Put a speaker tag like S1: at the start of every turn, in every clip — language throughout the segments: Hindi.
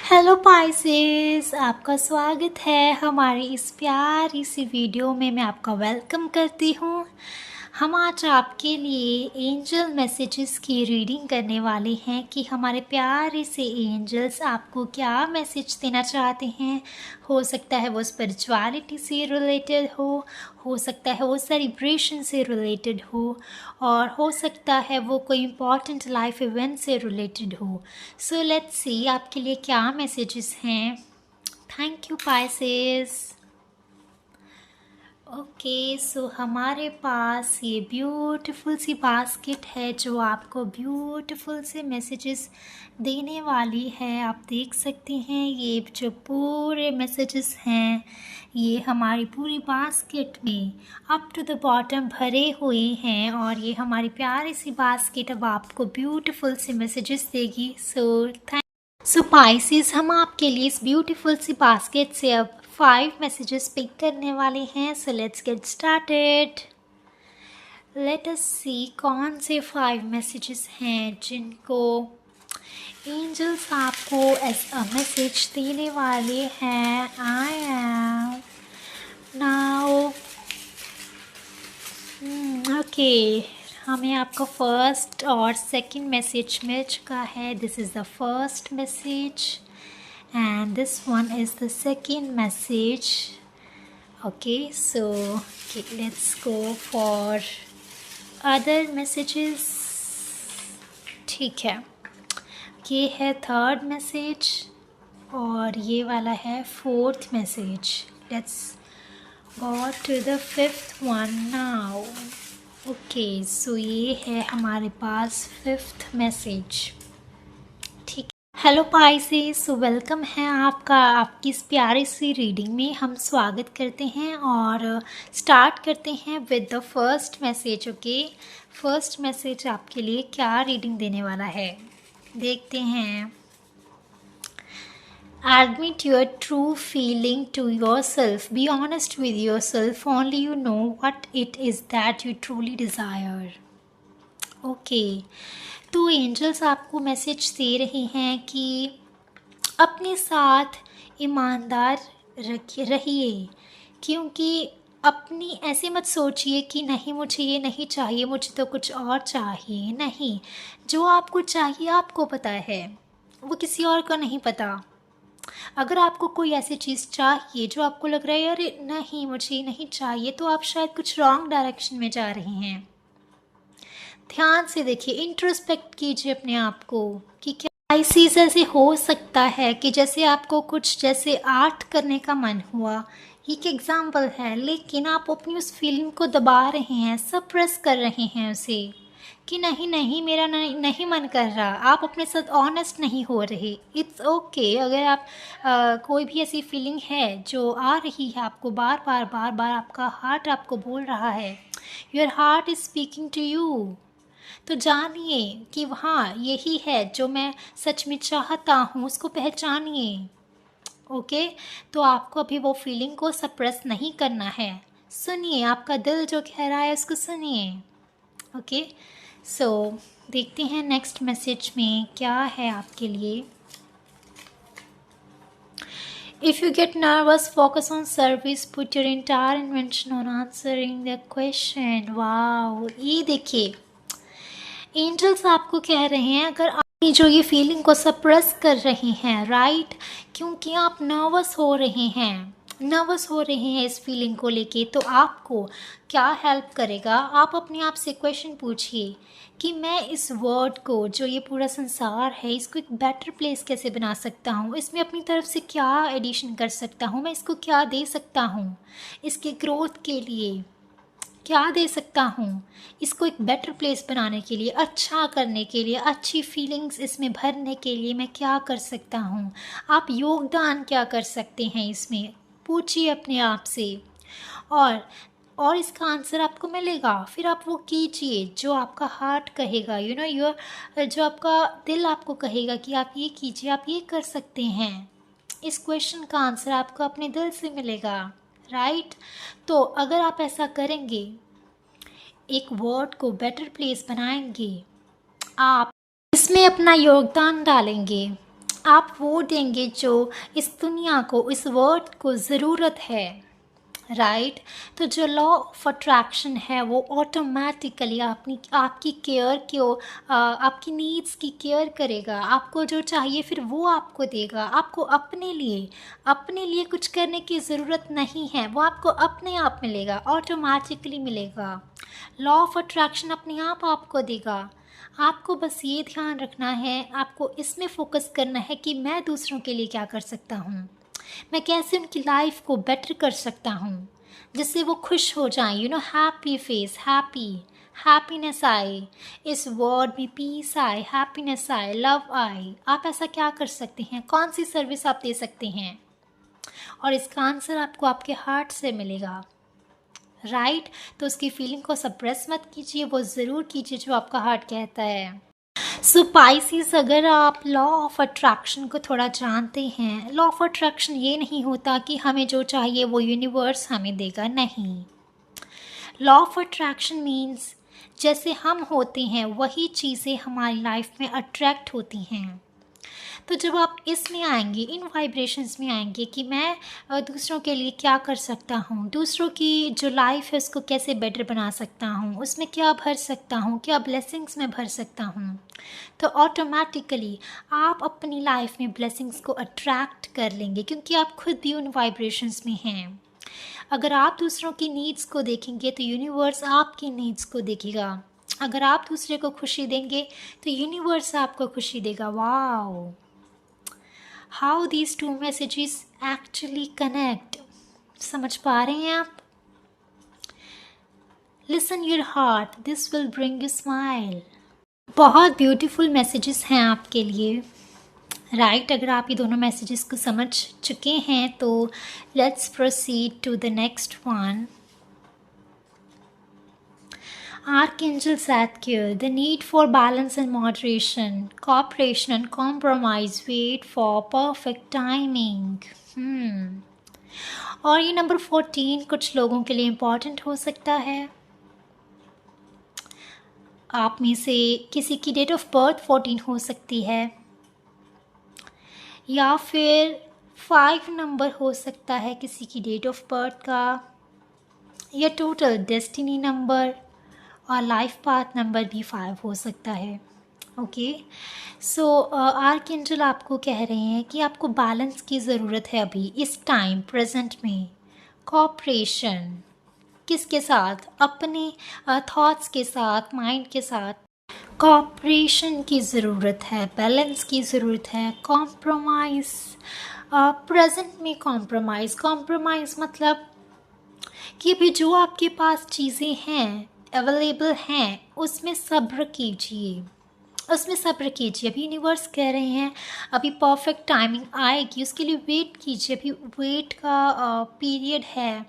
S1: हेलो पाइसेस, आपका स्वागत है हमारी इस प्यारी सी वीडियो में। मैं आपका वेलकम करती हूँ। हम आज आपके लिए एंजल मैसेजेस की रीडिंग करने वाले हैं कि हमारे प्यारे से एंजल्स आपको क्या मैसेज देना चाहते हैं। हो सकता है वो स्पिरिचुअलिटी से रिलेटेड हो सकता है वो सेलिब्रेशन से रिलेटेड और हो सकता है वो कोई इम्पॉर्टेंट लाइफ इवेंट से रिलेटेड हो। सो लेट्स सी आपके लिए क्या मैसेजेस हैं। Thank you Pisces. ओके, सो हमारे पास ये ब्यूटीफुल सी बास्केट है जो आपको ब्यूटीफुल से मैसेजेस देने वाली है। आप देख सकते हैं ये जो पूरे मैसेजेस हैं ये हमारी पूरी बास्केट में अप टू द बॉटम भरे हुए हैं और ये हमारी प्यारी सी बास्केट अब आपको ब्यूटीफुल से मैसेजेस देगी। सो पाइसेस, हम आपके लिए इस ब्यूटीफुल सी बास्केट से अब 5 मैसेजेस पिक करने वाले हैं। So let's get started. Let us see कौन से 5 मैसेजेस हैं जिनको एंजल्स आपको एज अ मैसेज देने वाले हैं। आई एम नाउ ओके, हमें आपका फर्स्ट और सेकंड मैसेज मिल चुका है। This is the first message and this one is the second message. Okay, so let's go for other messages. ठीक है, ये है थर्ड मैसेज और ये वाला है fourth message. Let's go to the fifth one now. Okay, so ये है हमारे पास fifth message. Hello Pisces, welcome है आपका आपकी इस प्यारी सी रीडिंग में। हम स्वागत करते हैं और स्टार्ट करते हैं with the first message. Okay, first message आपके लिए क्या रीडिंग देने वाला है, देखते हैं। Admit your true feeling to yourself. Be honest with yourself. Only you know what it is that you truly desire. Okay, तो एंजल्स आपको मैसेज दे रहे हैं कि अपने साथ ईमानदार रहिए, क्योंकि अपनी ऐसे मत सोचिए कि नहीं मुझे ये नहीं चाहिए, मुझे तो कुछ और चाहिए। नहीं, जो आपको चाहिए आपको पता है, वो किसी और को नहीं पता। अगर आपको कोई ऐसी चीज़ चाहिए जो आपको लग रहा है अरे नहीं मुझे नहीं चाहिए, तो आप शायद कुछ रॉन्ग डायरेक्शन में जा रहे हैं। ध्यान से देखिए, इंट्रोस्पेक्ट कीजिए अपने आप को कि क्या चीज़ ऐसे हो सकता है कि जैसे आपको कुछ जैसे आर्ट करने का मन हुआ, ये एक एग्जाम्पल है, लेकिन आप अपनी उस फीलिंग को दबा रहे हैं, सप्रेस कर रहे हैं उसे कि नहीं नहीं मेरा नहीं मन कर रहा। आप अपने साथ ऑनेस्ट नहीं हो रहे। इट्स ओके अगर आप कोई भी ऐसी फीलिंग है जो आ रही है आपको बार बार आपका हार्ट आपको बोल रहा है, your heart is speaking to you, तो जानिए कि हाँ यही है जो मैं सच में चाहता हूँ, उसको पहचानिए। ओके, तो आपको अभी वो फीलिंग को सप्रेस नहीं करना है। सुनिए, आपका दिल जो कह रहा है उसको सुनिए। ओके, सो देखते हैं नेक्स्ट मैसेज में क्या है आपके लिए। If you get nervous, focus on service. Put your entire attention on answering the question. Wow, ये देखिए, एंजल्स आपको कह रहे हैं अगर आप जो ये फीलिंग को सप्रेस कर रहे हैं, राइट, क्योंकि आप नर्वस हो रहे हैं इस फीलिंग को लेके, तो आपको क्या हेल्प करेगा, आप अपने आप से क्वेश्चन पूछिए कि मैं इस वर्ड को, जो ये पूरा संसार है, इसको एक बेटर प्लेस कैसे बना सकता हूँ, इसमें अपनी तरफ से क्या एडिशन कर सकता हूँ, मैं इसको क्या दे सकता हूँ, इसके ग्रोथ के लिए क्या दे सकता हूँ, इसको एक बेटर प्लेस बनाने के लिए, अच्छा करने के लिए, अच्छी फीलिंग्स इसमें भरने के लिए मैं क्या कर सकता हूँ, आप योगदान क्या कर सकते हैं, इसमें पूछिए अपने आप से और इसका आंसर आपको मिलेगा। फिर आप वो कीजिए जो आपका हार्ट कहेगा, जो आपका दिल आपको कहेगा कि आप ये कीजिए, आप ये कर सकते हैं। इस क्वेश्चन का आंसर आपको अपने दिल से मिलेगा, राइट। तो अगर आप ऐसा करेंगे, एक वर्ड को बेटर प्लेस बनाएंगे, आप इसमें अपना योगदान डालेंगे, आप वो देंगे जो इस दुनिया को, इस वर्ल्ड को ज़रूरत है, राइट। तो जो लॉ ऑफ अट्रैक्शन है वो ऑटोमेटिकली आपकी केयर को, आपकी नीड्स की केयर करेगा। आपको जो चाहिए फिर वो आपको देगा। आपको अपने लिए कुछ करने की ज़रूरत नहीं है, वो आपको अपने आप मिलेगा, ऑटोमेटिकली मिलेगा। लॉ ऑफ अट्रैक्शन अपने आप आपको देगा। आपको बस ये ध्यान रखना है, आपको इसमें फोकस करना है कि मैं दूसरों के लिए क्या कर सकता हूँ, मैं कैसे उनकी लाइफ को बेटर कर सकता हूँ, जिससे वो खुश हो जाएं। हैप्पी फेस, हैप्पीनेस आए इस वर्ल्ड में, पीस आए, हैप्पीनेस आए, लव आए। आप ऐसा क्या कर सकते हैं, कौन सी सर्विस आप दे सकते हैं, और इसका आंसर आपको आपके हार्ट से मिलेगा, राइट। तो उसकी फीलिंग को सप्रेस मत कीजिए, वो ज़रूर कीजिए जो आपका हार्ट कहता है। सो पाइसिस, अगर आप लॉ ऑफ अट्रैक्शन को थोड़ा जानते हैं, लॉ ऑफ अट्रैक्शन ये नहीं होता कि हमें जो चाहिए वो यूनिवर्स हमें देगा, नहीं। लॉ ऑफ अट्रैक्शन मीन्स जैसे हम होते हैं वही चीज़ें हमारी लाइफ में अट्रैक्ट होती हैं। तो जब आप इसमें आएंगे, इन वाइब्रेशंस में आएंगे कि मैं दूसरों के लिए क्या कर सकता हूँ, दूसरों की जो लाइफ है उसको कैसे बेटर बना सकता हूँ, उसमें क्या भर सकता हूँ, क्या ब्लेसिंग्स में भर सकता हूँ, तो ऑटोमेटिकली आप अपनी लाइफ में ब्लेसिंग्स को अट्रैक्ट कर लेंगे, क्योंकि आप खुद भी उन वाइब्रेशंस में हैं। अगर आप दूसरों की नीड्स को देखेंगे तो यूनिवर्स आपकी नीड्स को देखेगा। अगर आप दूसरे को खुशी देंगे तो यूनिवर्स आपको खुशी देगा। Wow, how these two messages actually connect. समझ पा रहे हैं आप? Listen your heart, this will bring you smile. बहुत ब्यूटीफुल मैसेजेस हैं आपके लिए, राइट। अगर आप ये दोनों मैसेजेस को समझ चुके हैं तो let's proceed to the next one. Archangel Zadkiel, the need for balance and moderation, cooperation and compromise, wait for perfect timing. और ये नंबर 14 कुछ लोगों के लिए इम्पॉर्टेंट हो सकता है। आप में से किसी की डेट ऑफ बर्थ 14 हो सकती है, या फिर 5 नंबर हो सकता है किसी की डेट ऑफ बर्थ का, या टोटल डेस्टिनी नंबर और लाइफ पाथ नंबर भी 5 हो सकता है। ओके, सो आर्कएंजल आपको कह रहे हैं कि आपको बैलेंस की ज़रूरत है अभी इस टाइम प्रेजेंट में। कोऑपरेशन किसके साथ? अपने थॉट्स के साथ, माइंड के साथ। कोऑपरेशन की ज़रूरत है, बैलेंस की ज़रूरत है। कॉम्प्रोमाइज़, प्रेजेंट में कॉम्प्रोमाइज़ मतलब कि अभी जो आपके पास चीज़ें हैं, अवेलेबल हैं, उसमें सब्र कीजिए, अभी यूनिवर्स कह रहे हैं अभी परफेक्ट टाइमिंग आएगी, उसके लिए वेट कीजिए। अभी वेट का पीरियड है।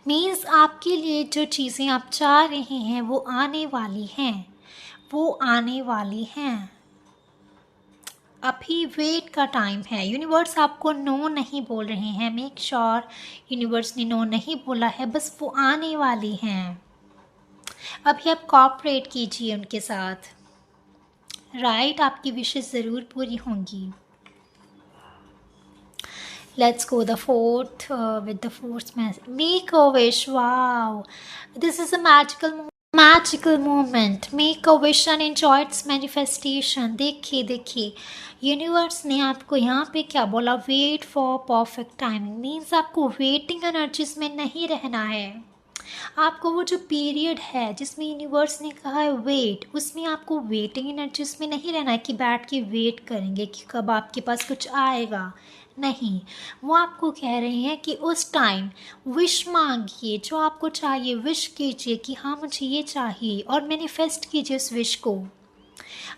S1: मीन्स आपके लिए जो चीज़ें आप चाह रहे हैं वो आने वाली हैं। अभी वेट का टाइम है। यूनिवर्स आपको नो नहीं बोल रहे हैं, मेक श्योर यूनिवर्स ने नो नहीं बोला है, बस वो आने वाली हैं। अभी आप कोऑपरेट कीजिए उनके साथ, राइट। आपकी विशेष ज़रूर पूरी होंगी। Let's go the fourth with the fourth message. Make a wish. Wow, this is a magical moment. Make a wish and enjoy its manifestation. देखिए यूनिवर्स ने आपको यहाँ पे क्या बोला? Wait for perfect timing. Means आपको वेटिंग एनर्जीज में नहीं रहना है। आपको वो जो पीरियड है जिसमें यूनिवर्स ने कहा है वेट, उसमें आपको वेटिंग एनर्जीज में नहीं रहना है कि बैठ के वेट करेंगे कि कब आपके पास कुछ आएगा। नहीं, वो आपको कह रहे हैं कि उस टाइम विश मांगिए, जो आपको चाहिए विश कीजिए कि हाँ मुझे ये चाहिए, और मैनिफेस्ट कीजिए उस विश को।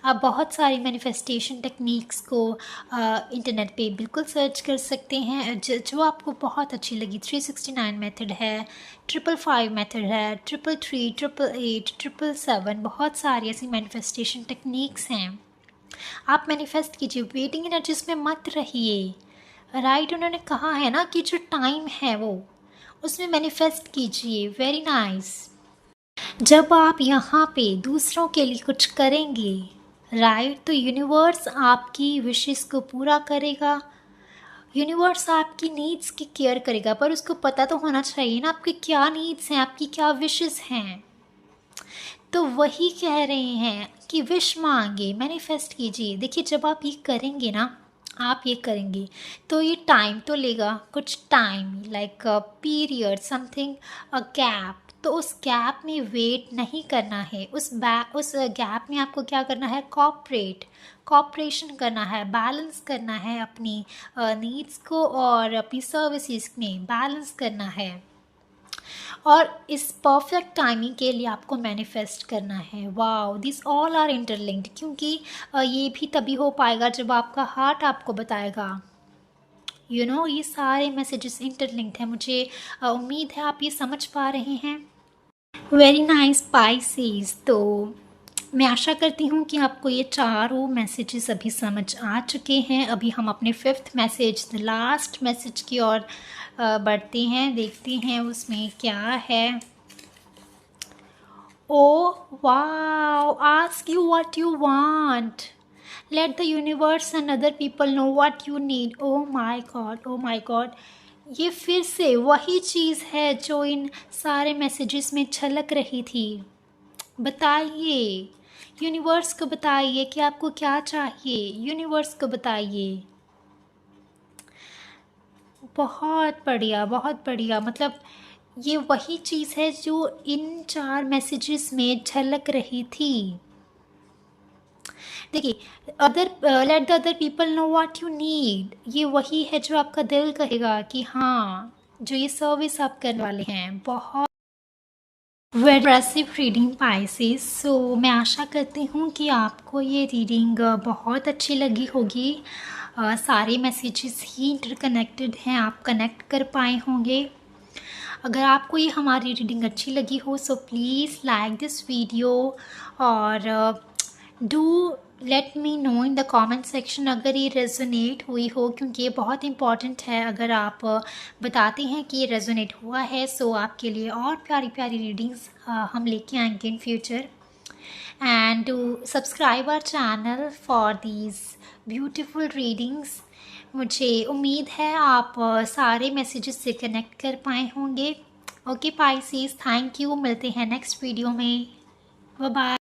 S1: आप बहुत सारी मैनिफेस्टेशन टेक्निक्स को इंटरनेट पे बिल्कुल सर्च कर सकते हैं, जो आपको बहुत अच्छी लगी। 369 मेथड है, 555 मेथड है, 333, 888, 777, बहुत सारी ऐसी मैनिफेस्टेशन टेक्निक्स हैं। आप मैनिफेस्ट कीजिए, वेटिंग एनर्जीज में मत रहिए, राइट। उन्होंने कहा है ना कि जो टाइम है वो उसमें मैनिफेस्ट कीजिए। Very nice. जब आप यहाँ पे दूसरों के लिए कुछ करेंगे, राइट। तो यूनिवर्स आपकी विशेस को पूरा करेगा, यूनिवर्स आपकी नीड्स की केयर करेगा, पर उसको पता तो होना चाहिए ना आपकी क्या नीड्स हैं, आपकी क्या विशेस हैं। तो वही कह रहे हैं कि विश मांगे, मैनिफेस्ट कीजिए। देखिए जब आप ये करेंगे ना, आप ये करेंगे तो ये टाइम तो लेगा, कुछ time like period something a gap. तो उस गैप में वेट नहीं करना है, उस गैप में आपको क्या करना है, कॉपरेशन करना है, बैलेंस करना है अपनी नीड्स को और अपनी सर्विसेज में बैलेंस करना है। और इस परफेक्ट टाइमिंग के लिए आपको मैनिफेस्ट करना है। Wow, this all are interlinked, क्योंकि ये भी तभी हो पाएगा जब आपका हार्ट आपको बताएगा। ये सारे मैसेजेस इंटरलिंक्ड हैं। मुझे उम्मीद है आप ये समझ पा रहे हैं। Very nice Pisces. तो मैं आशा करती हूँ कि आपको ये चारों मैसेजेस अभी समझ आ चुके हैं। अभी हम अपने 5th message, the last message की ओर बढ़ते हैं, देखते हैं उसमें क्या है। Oh, wow, ask you what you want. Let the universe and other people know what you need. Oh my God, oh my God. ये फिर से वही चीज़ है जो इन सारे मैसेजेस में झलक रही थी। बताइए, यूनिवर्स को बताइए कि आपको क्या चाहिए, यूनिवर्स को बताइए। बहुत बढ़िया, बहुत बढ़िया। मतलब ये वही चीज़ है जो इन 4 मैसेजेस में झलक रही थी। देखिए, let the other people know what you need, ये वही है जो आपका दिल कहेगा कि हाँ, जो ये सर्विस आप करने वाले हैं। बहुत इम्प्रेसिव रीडिंग पाइसेस। सो मैं आशा करती हूँ कि आपको ये रीडिंग बहुत अच्छी लगी होगी। सारे मैसेजेस ही इंटरकनेक्टेड हैं, आप कनेक्ट कर पाए होंगे। अगर आपको ये हमारी रीडिंग अच्छी लगी हो so please like this video और do let me know in the comment section अगर ये रेजोनेट हुई हो, क्योंकि ये बहुत इंपॉर्टेंट है। अगर आप बताते हैं कि ये रेजोनेट हुआ है सो आपके लिए और प्यारी प्यारी रीडिंग्स हम लेके आएंगे in future. And to subscribe our channel for these beautiful readings. मुझे उम्मीद है आप सारे मैसेजेस से कनेक्ट कर पाए होंगे। Okay Pisces, thank you. मिलते हैं नेक्स्ट वीडियो में। Bye bye.